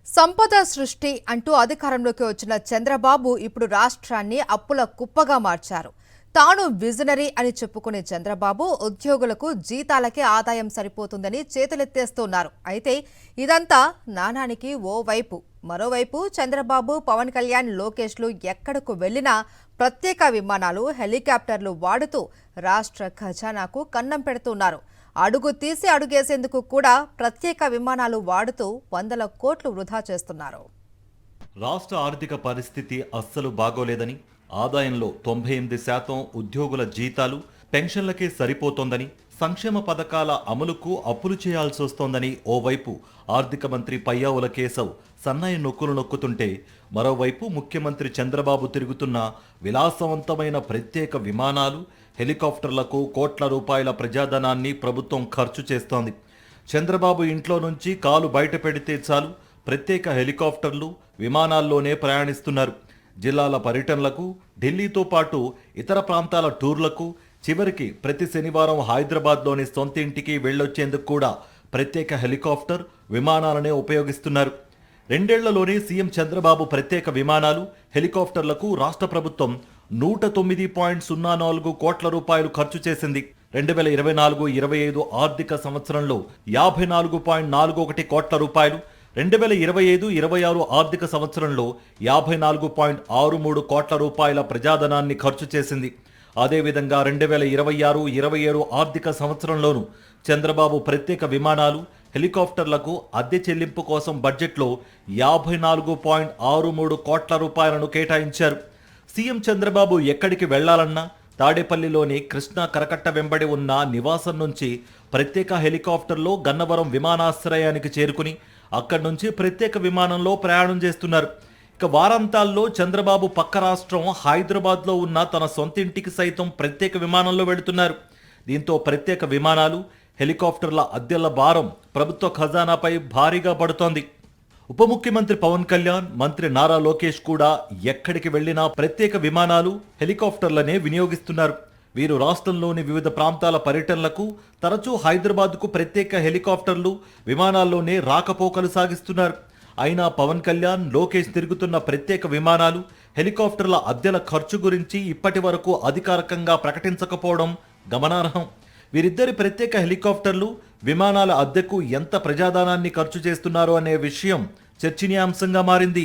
సంపద సృష్టి అంటూ అధికారంలోకి వచ్చిన చంద్రబాబు ఇప్పుడు రాష్ట్రాన్ని అప్పుల కుప్పగా మార్చారు. తాను విజనరీ అని చెప్పుకునే చంద్రబాబు ఉద్యోగులకు జీతాలకే ఆదాయం సరిపోతుందని చేతులెత్తేస్తున్నారు. అయితే ఇదంతా నాణానికి ఓ వైపు. మరోవైపు చంద్రబాబు, పవన్ కళ్యాణ్, లోకేష్లు ఎక్కడకు వెళ్లినా ప్రత్యేక విమానాలు, హెలికాప్టర్లు వాడుతూ రాష్ట్ర ఖజానాకు కన్నం పెడుతున్నారు. అడుగు తీసి అడుగేసేందుకు కూడా ప్రత్యేక విమానాలు వాడుతూ వందల కోట్లు వృధా చేస్తున్నారు. రాష్ట్ర ఆర్థిక పరిస్థితి అస్సలు బాగోలేదని, ఆదాయంలో 98% ఉద్యోగుల జీతాలు, పెన్షన్లకే సరిపోతోందని, సంక్షేమ పథకాల అమలుకు అప్పులు చేయాల్సి వస్తోందని ఓవైపు ఆర్థిక మంత్రి పయ్యావుల కేశవ్ సన్నాయి నొక్కులు నొక్కుతుంటే, మరోవైపు ముఖ్యమంత్రి చంద్రబాబు తిరుగుతున్న విలాసవంతమైన ప్రత్యేక విమానాలు, హెలికాప్టర్లకు కోట్ల రూపాయల ప్రజాధనాన్ని ప్రభుత్వం ఖర్చు చేస్తోంది. చంద్రబాబు ఇంట్లో నుంచి కాలు బయట పెడితే చాలు ప్రత్యేక హెలికాప్టర్లు, విమానాల్లోనే ప్రయాణిస్తున్నారు. జిల్లాల పర్యటనలకు, ఢిల్లీతో పాటు ఇతర ప్రాంతాల టూర్లకు, చివరికి ప్రతి శనివారం హైదరాబాద్లోని సొంత ఇంటికి వెళ్ళొచ్చేందుకు కూడా ప్రత్యేక హెలికాప్టర్, విమానాలనే ఉపయోగిస్తున్నారు. 2 ఏళ్లలోనే సీఎం చంద్రబాబు ప్రత్యేక విమానాలు, హెలికాప్టర్లకు రాష్ట్ర ప్రభుత్వం 109.04 కోట్ల రూపాయలు ఖర్చు చేసింది. 2024-25 ఆర్థిక సంవత్సరంలో 54.41 కోట్ల రూపాయలు, 2025-26 ఆర్థిక సంవత్సరంలో 54.63 కోట్ల రూపాయల ప్రజాధనాన్ని ఖర్చు చేసింది. అదేవిధంగా 2026-27 ఆర్థిక సంవత్సరంలోనూ చంద్రబాబు ప్రత్యేక విమానాలు, హెలికాప్టర్లకు అద్దె చెల్లింపు కోసం బడ్జెట్లో 54.63 కోట్ల రూపాయలను కేటాయించారు. సీఎం చంద్రబాబు ఎక్కడికి వెళ్లాలన్నా తాడేపల్లిలోని కృష్ణా కరకట్ట వెంబడి ఉన్న నివాసం నుంచి ప్రత్యేక హెలికాప్టర్లో గన్నవరం విమానాశ్రయానికి చేరుకుని అక్కడి నుంచి ప్రత్యేక విమానంలో ప్రయాణం చేస్తున్నారు. ఇక వారాంతాల్లో చంద్రబాబు పక్క రాష్ట్రం హైదరాబాద్లో ఉన్న తన సొంతింటికి సైతం ప్రత్యేక విమానంలో వెళుతున్నారు. దీంతో ప్రత్యేక విమానాలు, హెలికాప్టర్ల అద్దెల భారం ప్రభుత్వ ఖజానాపై భారీగా పడుతోంది. ఉప ముఖ్యమంత్రి పవన్ కళ్యాణ్, మంత్రి నారా లోకేష్ కూడా ఎక్కడికి వెళ్లినా ప్రత్యేక విమానాలు, హెలికాప్టర్లనే వినియోగిస్తున్నారు. వీరు రాష్ట్రంలోని వివిధ ప్రాంతాల పర్యటనలకు తరచూ హైదరాబాద్కు ప్రత్యేక హెలికాప్టర్లు, విమానాల్లోనే రాకపోకలు సాగిస్తున్నారు. అయినా పవన్ కళ్యాణ్, లోకేష్ తిరుగుతున్న ప్రత్యేక విమానాలు, హెలికాప్టర్ల అద్దెల ఖర్చు గురించి ఇప్పటి వరకు అధికారికంగా ప్రకటించకపోవడం గమనార్హం. వీరిద్దరి ప్రత్యేక హెలికాప్టర్లు, విమానాల అద్దెకు ఎంత ప్రజాధనాన్ని ఖర్చు చేస్తున్నారు అనే విషయం చర్చనీయాంశంగా మారింది.